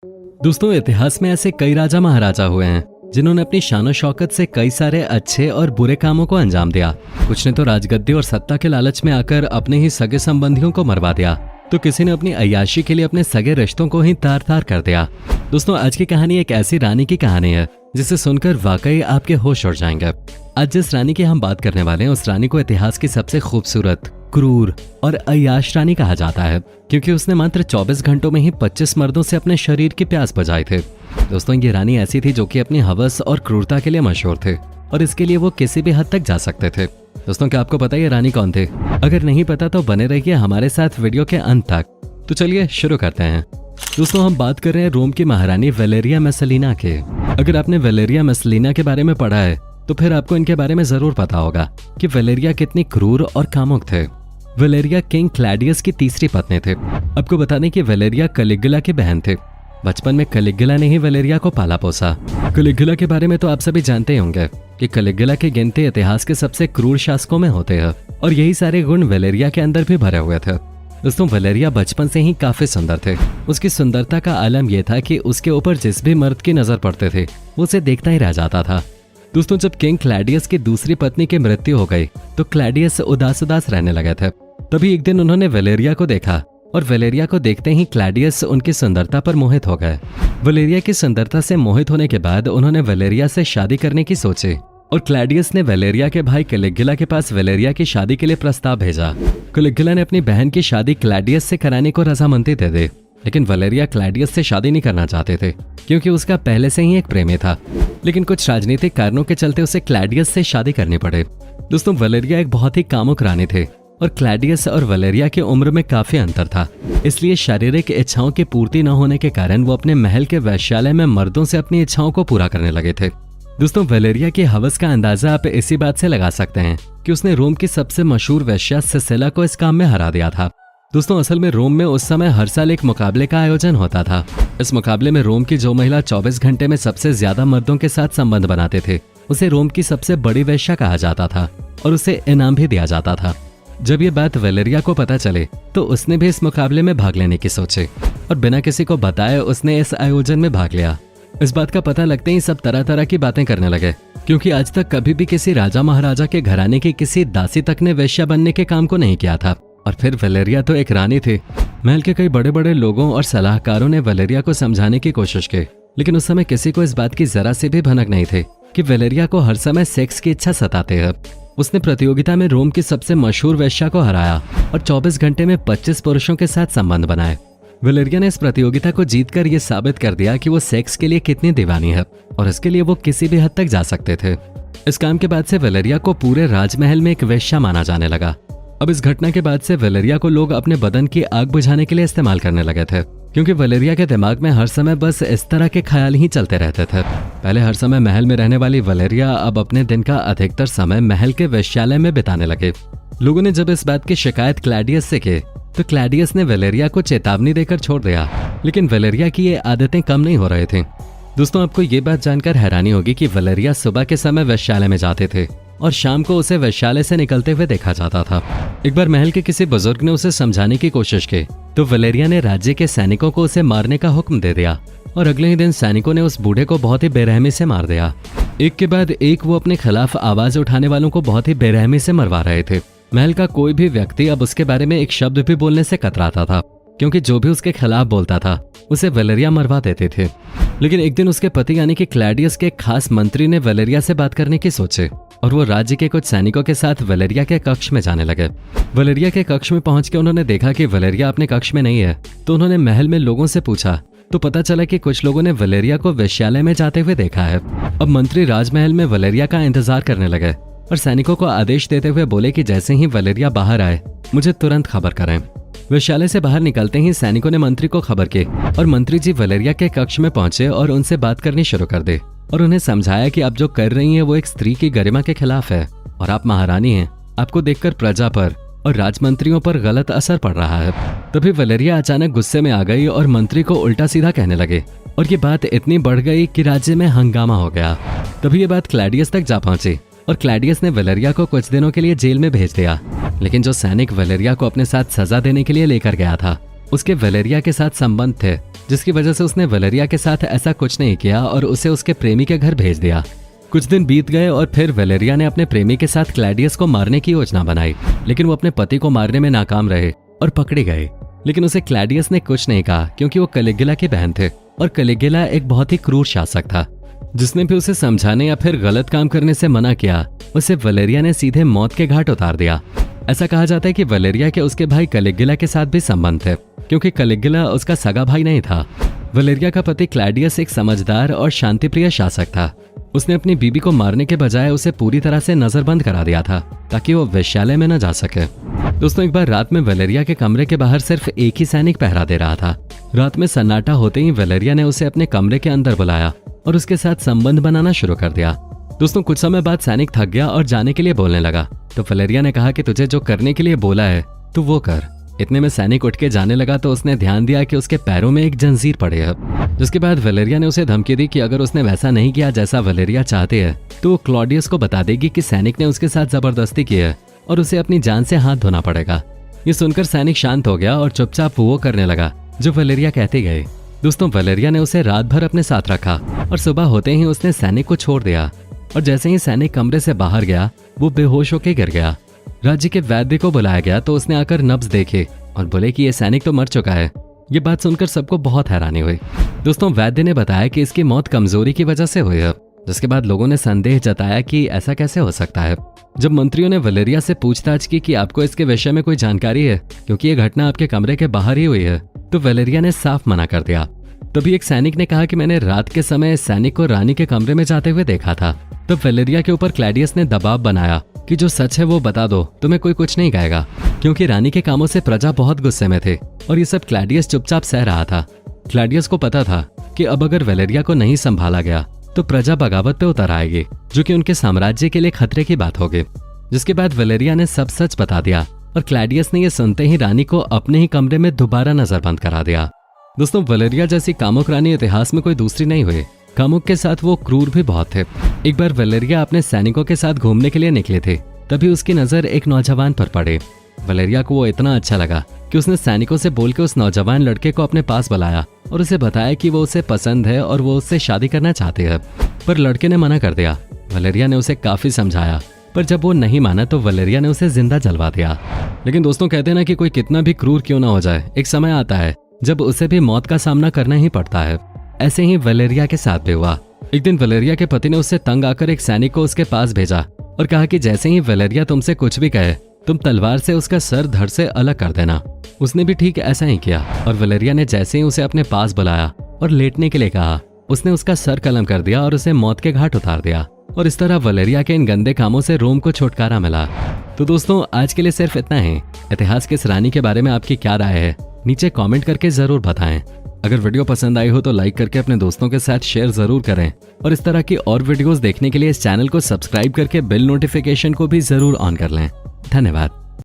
दोस्तों, इतिहास में ऐसे कई राजा महाराजा हुए हैं जिन्होंने अपनी शान शौकत से कई सारे अच्छे और बुरे कामों को अंजाम दिया। कुछ ने तो राजगद्दी और सत्ता के लालच में आकर अपने ही सगे संबंधियों को मरवा दिया, तो किसी ने अपनी अय्याशी के लिए अपने सगे रिश्तों को ही तार तार कर दिया। दोस्तों, आज की कहानी एक ऐसी रानी की कहानी है जिसे सुनकर वाकई आपके होश उड़ जाएंगे। आज जिस रानी की हम बात करने वाले हैं, उस रानी को इतिहास की सबसे खूबसूरत, क्रूर और अय्याश रानी कहा जाता है, क्योंकि उसने मात्र 24 घंटों में ही 25 मर्दों से अपने शरीर की प्यास बुझाई थे। दोस्तों, ये रानी ऐसी थी जो कि अपनी हवस और क्रूरता के लिए मशहूर थे, और इसके लिए वो किसी भी हद तक जा सकते थे। दोस्तों, क्या आपको पता है ये रानी कौन थे? अगर नहीं पता तो बने रहिए हमारे साथ वीडियो के अंत तक। तो चलिए शुरू करते हैं। दोस्तों, हम बात कर रहे हैं रोम की महारानी वेलेरिया मेसेलिना के। अगर आपने वेलेरिया मेसेलिना के बारे में पढ़ा है तो फिर आपको इनके बारे में जरूर पता होगा कि वेलेरिया कितनी क्रूर और कामुक थे। वेलेरिया किंग क्लैडियस की तीसरी पत्नी थे। आपको बता दें कि वेलेरिया कैलिगुला की बहन थे। बचपन में कैलिगुला ने ही वेलेरिया को पाला पोसा। कैलिगुला के बारे में तो आप सभी जानते ही होंगे कि कैलिगुला की गिनती इतिहास के सबसे क्रूर शासकों में होते हैं, और यही सारे गुण वेलेरिया के अंदर भी भरे हुए थे। दोस्तों, वेलेरिया बचपन से ही काफी सुंदर थे। उसकी सुंदरता का आलम यह था कि उसके ऊपर जिस भी मर्द की नजर पड़ते थे वो उसे देखता ही रह जाता था। दोस्तों, जब किंग क्लैडियस की दूसरी पत्नी की मृत्यु हो गई तो क्लैडियस उदास उदास रहने लगे थे। तभी एक दिन उन्होंने वेलेरिया को देखा, और वेलेरिया को देखते ही क्लैडियस उनकी सुंदरता पर मोहित हो गए। वेलेरिया की सुंदरता से मोहित होने के बाद उन्होंने वेलेरिया से शादी करने की सोची, और क्लैडियस ने वेलेरिया के भाई कैलिगुला के पास वेलेरिया की शादी के लिए प्रस्ताव भेजा। कैलिगुला ने अपनी बहन की शादी क्लैडियस से कराने को रजामंदी दे दी, लेकिन वेलेरिया क्लैडियस से शादी नहीं करना चाहते थे, क्योंकि उसका पहले से ही एक प्रेमी था। लेकिन कुछ राजनीतिक कारणों के चलते उसे क्लैडियस से शादी करनी पड़े। दोस्तों, वेलेरिया एक बहुत ही कामुक रानी थे, और क्लैडियस और वेलेरिया की उम्र में काफी अंतर था। इसलिए शारीरिक इच्छाओं की पूर्ति न होने के कारण वो अपने महल के वेश्यालय में मर्दों से अपनी इच्छाओं को पूरा करने लगे थे। दोस्तों, वेलेरिया की हवस का अंदाजा आप इसी बात से लगा सकते हैं कि उसने रोम की सबसे मशहूर वेश्या सिसिला को इस काम में हरा दिया था। दोस्तों, असल में रोम में उस समय हर साल एक मुकाबले का आयोजन होता था। इस मुकाबले में रोम की जो महिला 24 घंटे में सबसे ज्यादा मर्दों के साथ संबंध बनाते थे उसे रोम की सबसे बड़ी वेश्या कहा जाता था, और उसे इनाम भी दिया जाता था। जब ये बात वेलेरिया को पता चले तो उसने भी इस मुकाबले में भाग लेने की सोची, और बिना किसी को बताए उसने इस आयोजन में भाग लिया। इस बात का पता लगते ही सब तरह तरह की बातें करने लगे, क्योंकि आज तक कभी भी किसी राजा महाराजा के घराने की किसी दासी तक ने वेश्या बनने के काम को नहीं किया था। और फिर वेलेरिया तो एक रानी थी। महल के कई बड़े बड़े लोगों और सलाहकारों ने वेलेरिया को समझाने की कोशिश की, लेकिन उस समय किसी को इस बात की जरा से भी भनक नहीं थी कि वेलेरिया को हर समय सेक्स की इच्छा सताते है। उसने प्रतियोगिता में रोम की सबसे मशहूर वेश्या को हराया और 24 घंटे में 25 पुरुषों के साथ संबंध बनाए। वेलेरिया ने इस प्रतियोगिता को जीतकर ये साबित कर दिया कि वो सेक्स के लिए कितनी दीवानी है, और इसके लिए वो किसी भी हद तक जा सकते थे। इस काम के बाद से वेलेरिया को पूरे राजमहल में एक वेश्या माना जाने लगा। अब इस घटना के बाद से वेलेरिया को लोग अपने बदन की आग बुझाने के लिए इस्तेमाल करने लगे थे, क्योंकि वेलेरिया के दिमाग में हर समय बस इस तरह के ख्याल ही चलते रहते थे। पहले हर समय महल में रहने वाली वेलेरिया अब अपने दिन का अधिकतर समय महल के वेश्यालय में बिताने लगे। लोगों ने जब इस बात की शिकायत क्लैडियस से की तो क्लैडियस ने वेलेरिया को चेतावनी देकर छोड़ दिया, लेकिन वेलेरिया की ये आदतें कम नहीं हो रही थी। दोस्तों, आपको ये बात जानकर हैरानी होगी कि वेलेरिया सुबह के समय वेश्यालय में जाते थे और शाम को उसे वेश्यालय से निकलते हुए देखा जाता था। एक बार महल के किसी बुजुर्ग ने उसे समझाने की कोशिश की तो वेलेरिया ने राज्य के सैनिकों को उसे मारने का हुक्म दे दिया, और अगले ही दिन सैनिकों ने उस बूढ़े को बहुत ही बेरहमी से मार दिया। एक के बाद एक वो अपने खिलाफ आवाज उठाने वालों को बहुत ही बेरहमी से मरवा रहे थे। महल का कोई भी व्यक्ति अब उसके बारे में एक शब्द भी बोलने से कतराता था, क्योंकि जो भी उसके खिलाफ बोलता था उसे वेलेरिया मरवा देते थे। लेकिन एक दिन उसके पति यानी कि क्लैडियस के खास मंत्री ने वेलेरिया से बात करने की सोचे, और वो राज्य के कुछ सैनिकों के साथ वेलेरिया के कक्ष में जाने लगे। वेलेरिया के कक्ष में पहुंच के उन्होंने देखा कि वेलेरिया अपने कक्ष में नहीं है, तो उन्होंने महल में लोगों से पूछा तो पता चला कि कुछ लोगों ने वेलेरिया को वेश्यालय में जाते हुए देखा है। अब मंत्री राजमहल में वेलेरिया का इंतजार करने लगे और सैनिकों को आदेश देते हुए बोले कि जैसे ही वेलेरिया बाहर आए मुझे तुरंत खबर करें। वेश्यालय से बाहर निकलते ही सैनिकों ने मंत्री को खबर की, और मंत्री जी वेलेरिया के कक्ष में पहुंचे और उनसे बात करनी शुरू कर दी, और उन्हें समझाया कि आप जो कर रही हैं वो एक स्त्री की गरिमा के खिलाफ है, और आप महारानी हैं। आपको देखकर प्रजा पर और राजमंत्रियों पर गलत असर पड़ रहा है। तभी वेलेरिया अचानक गुस्से में आ गई और मंत्री को उल्टा सीधा कहने लगे, और ये बात इतनी बढ़ गई कि राज्य में हंगामा हो गया। तभी ये बात क्लैडियस तक जा पहुंची, और क्लैडियस ने वेलेरिया को कुछ दिनों के लिए जेल में भेज दिया। लेकिन जो सैनिक वेलेरिया को अपने साथ सजा देने के लिए लेकर गया था उसके वलेरिया के साथ संबंध थे, जिसकी वजह से उसने वलेरिया के साथ ऐसा कुछ नहीं किया और उसे उसके प्रेमी के घर भेज दिया। कुछ दिन बीत गए और फिर वलेरिया ने अपने प्रेमी के साथ क्लैडियस को मारने की योजना बनाई, लेकिन वो अपने पति को मारने में नाकाम रहे और पकड़े गए। लेकिन उसे क्लैडियस ने कुछ नहीं कहा, क्योंकि वो कैलिगुला की बहन थे और कैलिगुला एक बहुत ही क्रूर शासक था। जिसने भी उसे समझाने या फिर गलत काम करने से मना किया, उसे वलेरिया ने सीधे मौत के घाट उतार दिया। ऐसा कहा जाता है कि वलेरिया के उसके भाई कैलिगुला के साथ भी संबंध थे, क्योंकि कैलिगुला उसका सगा भाई नहीं था। वलेरिया का पति क्लैडियस एक समझदार और शांतिप्रिय शासक था। उसने अपनी बीबी को मारने के बजाय उसे पूरी तरह से नजरबंद करा दिया था, ताकि वो वेश्यालय में न जा सके। दोस्तों, एक बार रात में वलेरिया के कमरे के बाहर सिर्फ एक ही सैनिक पहरा दे रहा था। रात में सन्नाटा होते ही वलेरिया ने उसे अपने कमरे के अंदर बुलाया और उसके साथ संबंध बनाना शुरू कर दिया। दोस्तों, कुछ समय बाद सैनिक थक गया और जाने के लिए बोलने लगा, तो वलेरिया ने कहा कि तुझे जो करने के लिए बोला है तू वो कर। इतने में सैनिक उठ के जाने लगा तो उसने ध्यान दिया कि उसके पैरों में एक जंजीर पड़े है। जिसके बाद वलेरिया ने उसे धमकी दी कि अगर उसने वैसा नहीं किया जैसा वलेरिया चाहते है तो वो क्लॉडियस को बता देगी कि सैनिक ने उसके साथ जबरदस्ती की है और उसे अपनी जान से हाथ धोना पड़ेगा। ये सुनकर सैनिक शांत हो गया और चुपचाप वो करने लगा जो वलेरिया कहते गए। दोस्तों, वलेरिया ने उसे रात भर अपने साथ रखा और सुबह होते ही उसने सैनिक को छोड़ दिया और जैसे ही सैनिक कमरे से बाहर गया वो बेहोश होकर गिर गया। राज्य के वैद्य को बुलाया गया तो उसने आकर नब्ज देखे और बोले कि ये सैनिक तो मर चुका है। ये बात सुनकर सबको बहुत हैरानी हुई। दोस्तों, वैद्य ने बताया कि इसकी मौत कमजोरी की वजह से हुई है, जिसके बाद लोगों ने संदेह जताया कि ऐसा कैसे हो सकता है। जब मंत्रियों ने वलेरिया से पूछताछ की कि आपको इसके विषय में कोई जानकारी है, क्योंकि ये घटना आपके कमरे के बाहर ही हुई है, तो वलेरिया ने साफ मना कर दिया। तभी एक सैनिक ने कहा कि मैंने रात के समय सैनिक को रानी के कमरे में जाते हुए देखा था। तब वलेरिया के ऊपर क्लैडियस ने दबाव बनाया कि जो सच है वो बता दो, तुम्हें कोई कुछ नहीं कहेगा, क्योंकि रानी के कामों से प्रजा बहुत गुस्से में थे और ये सब क्लैडियस चुपचाप सह रहा था। क्लैडियस को पता था कि अब अगर वलेरिया को नहीं संभाला गया तो प्रजा बगावत पे उतर आएगी, जो कि उनके साम्राज्य के लिए खतरे की बात होगी। जिसके बाद वलेरिया ने सब सच बता दिया और क्लैडियस ने यह सुनते ही रानी को अपने ही कमरे में दोबारा नजरबंद करा दिया। दोस्तों, वलेरिया जैसी कामुक रानी इतिहास में कोई दूसरी नहीं हुई। कामुक के साथ वो क्रूर भी बहुत थे। एक बार वलेरिया अपने सैनिकों के साथ घूमने के लिए निकले थे, तभी उसकी नजर एक नौजवान पर पड़े। वलेरिया को वो इतना अच्छा लगा कि उसने सैनिकों से बोल के उस नौजवान लड़के को अपने पास बुलाया और उसे बताया कि वो उसे पसंद है और वो उससे शादी करना चाहते हैं। पर लड़के ने मना कर दिया। वलेरिया ने उसे काफी समझाया, पर जब वो नहीं माना तो वलेरिया ने उसे जिंदा जलवा दिया। लेकिन दोस्तों, कहते हैं ना कि कोई कितना भी क्रूर क्यों ना हो जाए, एक समय आता है जब उसे भी मौत का सामना करना ही पड़ता है। ऐसे ही वलेरिया के साथ भी हुआ। एक दिन वलेरिया के पति ने उससे तंग आकर एक सैनिक को उसके पास भेजा और कहा कि जैसे ही वलेरिया तुमसे कुछ भी कहे तुम तलवार से उसका सर धड़ से अलग कर देना। उसने भी ठीक ऐसा ही किया और वलेरिया ने जैसे ही उसे अपने पास बुलाया और लेटने के लिए कहा, उसने उसका सर कलम कर दिया और उसे मौत के घाट उतार दिया। और इस तरह वलेरिया के इन गंदे कामों से रोम को छुटकारा मिला। तो दोस्तों, आज के लिए सिर्फ इतना ही। इतिहास के इस रानी के बारे में आपकी क्या राय है, नीचे कमेंट करके जरूर बताएं। अगर वीडियो पसंद आई हो तो लाइक करके अपने दोस्तों के साथ शेयर जरूर करें और इस तरह की और वीडियोस देखने के लिए इस चैनल को सब्सक्राइब करके बेल नोटिफिकेशन को भी जरूर ऑन कर लें। धन्यवाद।